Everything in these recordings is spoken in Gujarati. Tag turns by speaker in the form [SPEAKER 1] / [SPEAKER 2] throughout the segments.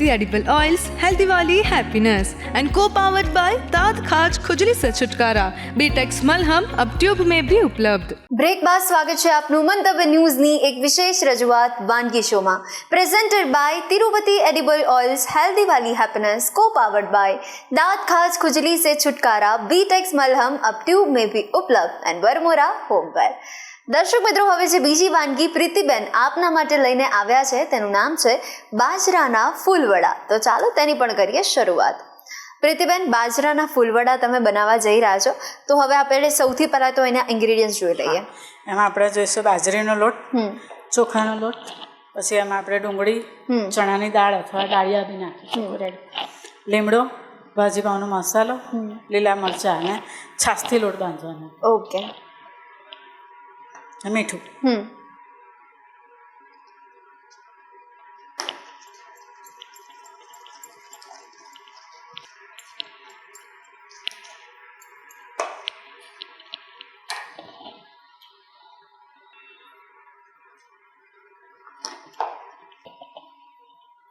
[SPEAKER 1] तिरुपति एडिबल ऑयल्स हेल्दी वाली हैप्पीनेस एंड को पावर्ड बाय दांत खाज खुजली से छुटकारा बीटेक्स मलहम अब ट्यूब में भी उपलब्ध।
[SPEAKER 2] બ્રેક બાદ સ્વાગત છે આપનું મંતવ્ય ન્યૂઝની એક વિશેષ રજૂઆત વાનગી શોમાં presented by Tirupati edible oils healthy વાલી હેપીનેસ को पावर्ड बाय दांत खाज खुजली से छुटकारा बीटेक्स मलहम अब ट्यूब में भी उपलब्ध एंड वरमोरा होमवेर। દર્શક મિત્રો, હવે જે બીજી વાનગી પ્રીતિબેન આપના માટે લઈને આવ્યા છે તેનું નામ છે બાજરાના ફૂલવડા। તો ચાલો તેની પણ કરીએ શરૂઆત। પ્રીતિબેન, બાજરાના ફૂલવડા તમે બનાવવા જઈ રહ્યા છો, તો હવે આપણે સૌથી પહેલા તો એના ઇન્ગ્રેડિયન્ટ્સ જોઈ લઈએ।
[SPEAKER 3] એમાં આપણે જોઈશું બાજરીનો લોટ, ચોખાનો લોટ, પછી એમાં આપણે ડુંગળી, ચણાની દાળ અથવા દાળિયા બી નાખીશું, લીમડો, ભાજી પાવનો મસાલો, લીલા મરચાં અને છાશથી લોટ બાંધવાનો।
[SPEAKER 2] ઓકે,
[SPEAKER 3] મીઠું।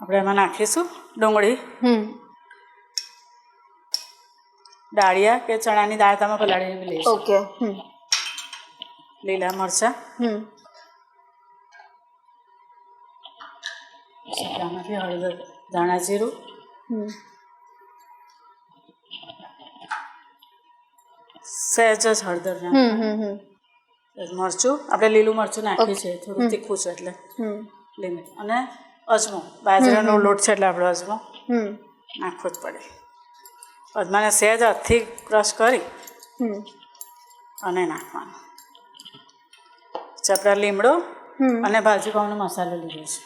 [SPEAKER 3] આપણે એમાં નાખીશું ડુંગળી, દાળિયા કે ચણાની દાળ તમે પલાળીને લઈશું।
[SPEAKER 2] ઓકે,
[SPEAKER 3] લીલા મરચાં, આમાંથી હળદર, ધાણા જીરું, સહેજ જ હળદર નાખવાનું, મરચું, આપણે લીલું મરચું નાખ્યું છે, થોડું તીખું છે એટલે લીલું, અને અજમો, બાજરાનો લોટ છે એટલે આપણે અજમો નાખવો જ પડે। અજમાને સહેજ હાથથી ક્રશ કરી અને નાખવાનું। આપણે લીમડો અને ભાજી પાવનો મસાલો લીધો છે,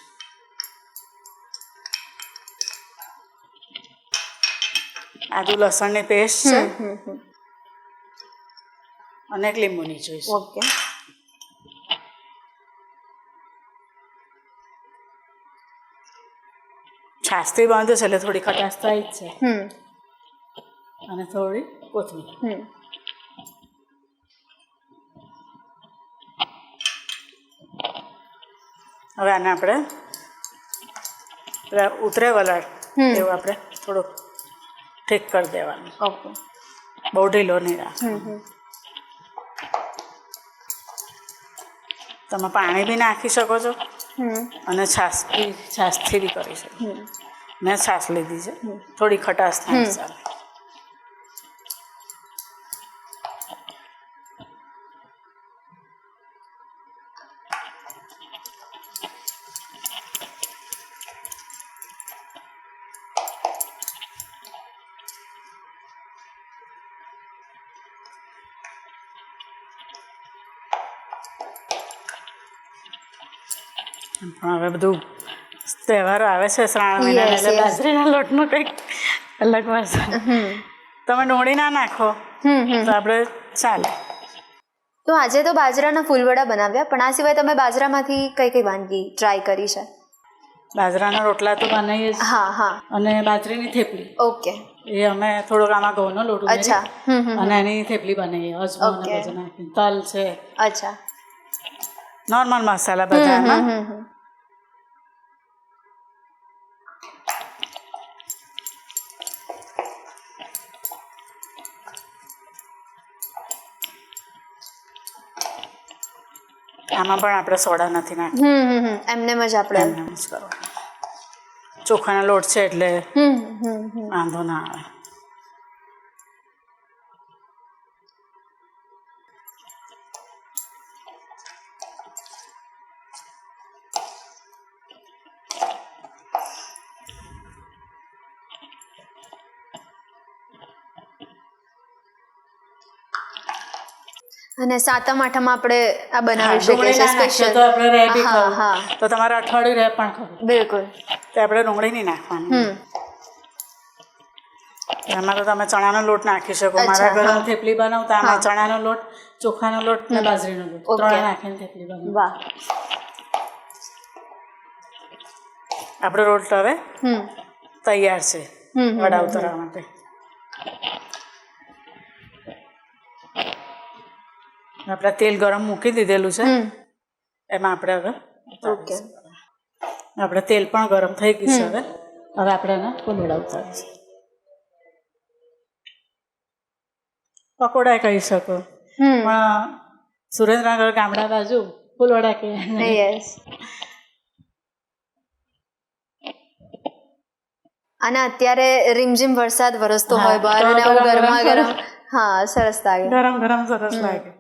[SPEAKER 3] આદુ લસણની પેસ્ટ છે અને એક લીંબુની જોઈશે।
[SPEAKER 2] ઓકે,
[SPEAKER 3] છાશથી બાંધે છે એટલે થોડી ખટાશ થાય જ છે, અને થોડી કોથમીર। હવે આને આપણે પેલા ઉતરે વલાડ એવું આપણે થોડુંક ઠીક કરી દેવાનું।
[SPEAKER 2] ઓકે,
[SPEAKER 3] બહુ ઢીલો નહીં રાખવાનો। તમે પાણી બી નાખી શકો છો અને છાશથી બી કરી શકો। મેં છાશ લીધી છે, થોડી ખટાશ થાય ચાલે। હવે બધું તહેવારો આવે છે, શ્રાવણ મહિના એટલે બાજરીના લોટનો કંઈક અલગ વરસાદ। તમે ડુંગળી ના નાખો તો આપણે ચાલે।
[SPEAKER 2] તો આજે તો બાજરાના ફૂલવડા બનાવ્યા, પણ આ સિવાય તમે બાજરામાંથી કઈ કઈ વાનગી ટ્રાય કરી છે?
[SPEAKER 3] બાજરાના રોટલા તો બનાવીએ જ, અને બાજરીની થેપલી।
[SPEAKER 2] ઓકે,
[SPEAKER 3] એ અમે થોડોક આમાં ઘઉંનો લોટ
[SPEAKER 2] અચ્છા,
[SPEAKER 3] અને એની થેપલી બનાવીએ, અજમો અને બધું નાખીને, તલ છે,
[SPEAKER 2] અચ્છા,
[SPEAKER 3] નોર્મલ મસાલા બધા એમાં। આમાં પણ આપણે સોડા નથી નાખતા,
[SPEAKER 2] એમનેમ જ આપણે
[SPEAKER 3] એમ જ કરવાનું। ચોખાનો લોટ છે એટલે વાંધો ના આવે।
[SPEAKER 2] અને સાતમ આઠમ આપણે આ બનાવી શકીએ છીએ સ્પેશિયલ,
[SPEAKER 3] તો આપણે રહે બી ખાવું તો તમારે અઠવાડિયું રહે પણ ખાવું,
[SPEAKER 2] બિલકુલ,
[SPEAKER 3] તો આપણે ડુંગળી નહીં નાખવાની। એમાં તો તમે ચણાનો લોટ નાખી શકો। મારા ઘરે થેપલી બનાવતા આમાં ચણાનો લોટ, ચોખાનો લોટ ને બાજરીનો લોટ ત્રણ નાખીને થેપલી બનાવ।
[SPEAKER 2] વાહ,
[SPEAKER 3] આપણો રોટ હવે તૈયાર છે વડા ઉતારવા માટે। આપણે તેલ ગરમ મૂકી દીધેલું છે, એમાં આપણે હવે આપણે તેલ પણ ગરમ થઈ ગયું છે, હવે હવે આપણે એને ફૂલવડા ઉતારીશું. પકોડા કહી શકો પણ સુરેન્દ્રનગર ગામડા બાજુ ફૂલવડા કે
[SPEAKER 2] યસ. અને અત્યારે રીમઝીમ વરસાદ વરસતો હોય બહાર અને આવું ગરમા ગરમ હા સરસ લાગે.
[SPEAKER 3] ગરમ ગરમ સરસ લાગે.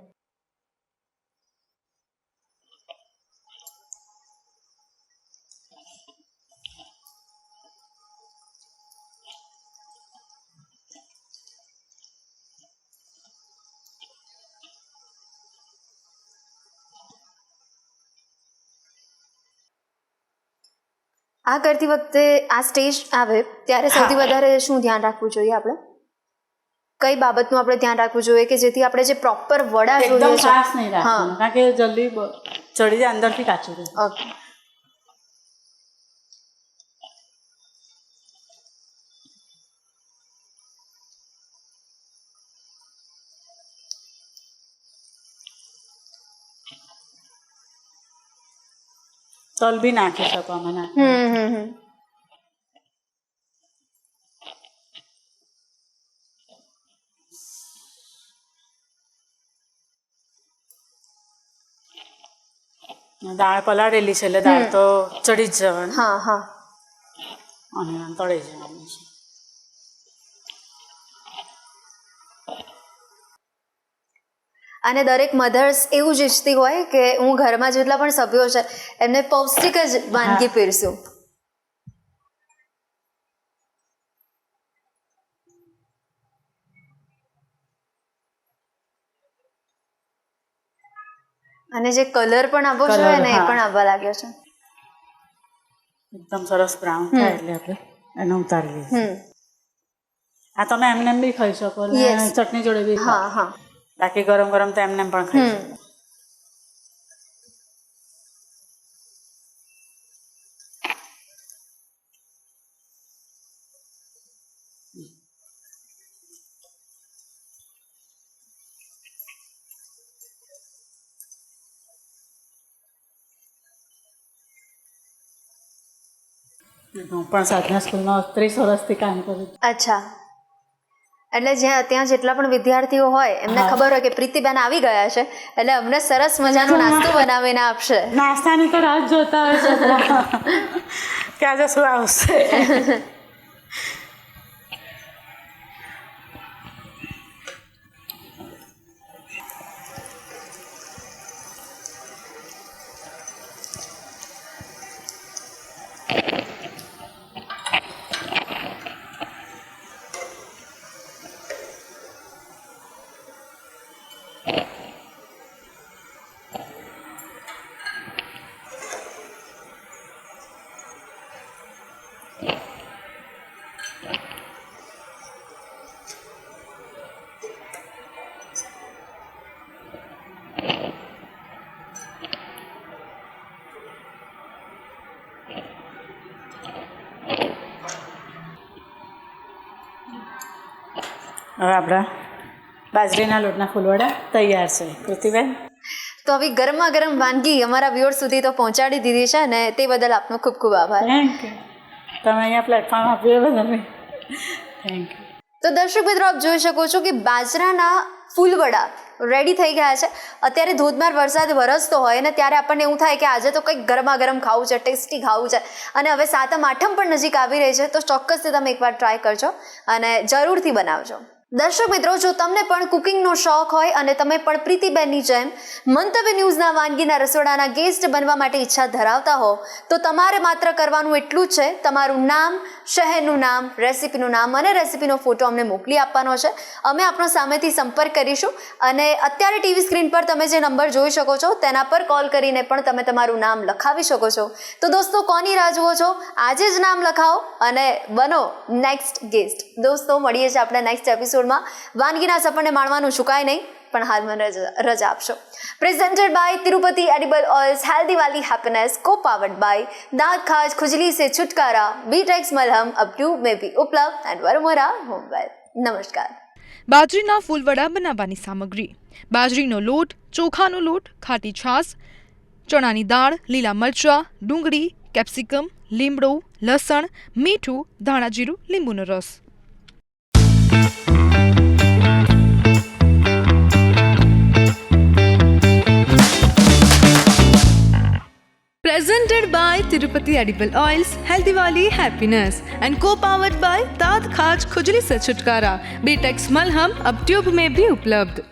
[SPEAKER 2] આ કરતી વખતે આ સ્ટેજ આવે ત્યારે સૌથી વધારે શું ધ્યાન રાખવું જોઈએ આપણે? કઈ બાબતનું આપણે ધ્યાન રાખવું જોઈએ કે જેથી આપણે જે પ્રોપર વડા
[SPEAKER 3] એકદમ
[SPEAKER 2] જોઈએ છે
[SPEAKER 3] ખાસ નહીં રાખવાનું કારણ કે જલ્દી ચડી જાય અંદરથી કાચું રહે.
[SPEAKER 2] ઓકે.
[SPEAKER 3] તલ બી નાખી શકો આમાં દાળ પલાળેલી છે એટલે દાળ તો ચડી જ જવાની.
[SPEAKER 2] હા હા.
[SPEAKER 3] અને તળી જવાનું છે.
[SPEAKER 2] અને દરેક મધર્સ એવું જ ઈચ્છતી હોય કે હું ઘરમાં જેટલા પણ સભ્યો છે એમને પૌષ્ટિક જ વાનગી પીરસું. અને જે કલર પણ આપવો જોઈએ ને એ પણ આવવા લાગ્યો છે.
[SPEAKER 3] એકદમ સરસ બ્રાઉન થાય એટલે આપણે એને ઉતારી લઈશું. આ તમે એમને બી ખાઈ શકો અને ચટણી જોડે બી
[SPEAKER 2] હા હા.
[SPEAKER 3] બાકી ગરમ ગરમ તો એમને પણ ખાઈ શકો. હું પણ સાધના સ્કૂલમાં 30 વર્ષથી કામ કરું છું.
[SPEAKER 2] અચ્છા. એટલે ત્યાં જેટલા પણ વિદ્યાર્થીઓ હોય એમને ખબર હોય કે પ્રીતિબેન આવી ગયા છે એટલે અમને સરસ મજાનો નાસ્તો બનાવીને આપશે.
[SPEAKER 3] નાસ્તાની તો રાહ જોતા હોય છે કે આજે શું આવશે. હવે આપણા બાજરીના લોટના ફૂલવડા તૈયાર છે. કૃતિબેન
[SPEAKER 2] તો આવી ગરમા ગરમ વાનગી અમારા વ્યુઅર સુધી તો પહોંચાડી દીધી છે ને તે બદલ આપનો ખૂબ ખૂબ આભાર.
[SPEAKER 3] Thank you. તમે અહીંયા પ્લેટફોર્મ આપ્યું એ બદલ થેન્ક યુ.
[SPEAKER 2] તો દર્શક મિત્રો આપ જોઈ શકો છો કે બાજરાના ફૂલવડા રેડી થઈ ગયા છે. અત્યારે ધોધમાર વરસાદ વરસતો હોય ને ત્યારે આપણને એવું થાય કે આજે તો કંઈક ગરમા ગરમ ખાવું છે, ટેસ્ટી ખાવું છે અને હવે સાતમ આઠમ પણ નજીક આવી રહી છે તો ચોક્કસથી તમે એકવાર ટ્રાય કરજો અને જરૂરથી બનાવજો. દર્શક મિત્રો જો તમને પણ કુકિંગનો શોખ હોય અને તમે પણ પ્રીતિબેનની જેમ મંતવ્ય ન્યૂઝના વાનગીના રસોડાના ગેસ્ટ બનવા માટે ઈચ્છા ધરાવતા હો તો તમારે માત્ર કરવાનું એટલું જ છે, તમારું નામ, શહેરનું નામ, રેસિપીનું નામ અને રેસિપીનો ફોટો અમને મોકલી આપવાનો છે. અમે આપણો સામેથી સંપર્ક કરીશું અને અત્યારે ટીવી સ્ક્રીન પર તમે જે નંબર જોઈ શકો છો તેના પર કોલ કરીને પણ તમે તમારું નામ લખાવી શકો છો. તો દોસ્તો કોની રાહ જુઓ છો? આજે જ નામ લખાવો અને બનો નેક્સ્ટ ગેસ્ટ. દોસ્તો મળીએ છીએ આપણે નેક્સ્ટ એપિસોડ. વાનગીના સપનને માણવાનું ચૂકાય નહીં પણ હાલમાં રજા આપશો. Presented by Tirupati edible oils, healthy વાલી हैप्पीनेस, को पावर्ड बाय दांत खाज खुजली से छुटकारा, बीटेक्स मलहम अब ट्यूब में भी उपलब्ध एंड वरमोरा होमवेल. नमस्कार.
[SPEAKER 1] બાજરીના ફૂલવડા બનાવવાની સામગ્રી: બાજરીનો લોટ, ચોખાનો લોટ, ખાટી છાશ, ચણાની દાળ, લીલા મરચાં, ડુંગળી, કેપ્સિકમ, લીમડો, લસણ, મીઠું, ધાણા જીરું, લીંબુનો રસ. Presented by Tirupati Edible Oils, Healthy Wali Happiness, and co-powered by दाद खाज खुजली से छुटकारा, बीटेक्स मलहम अब ट्यूब में भी उपलब्ध.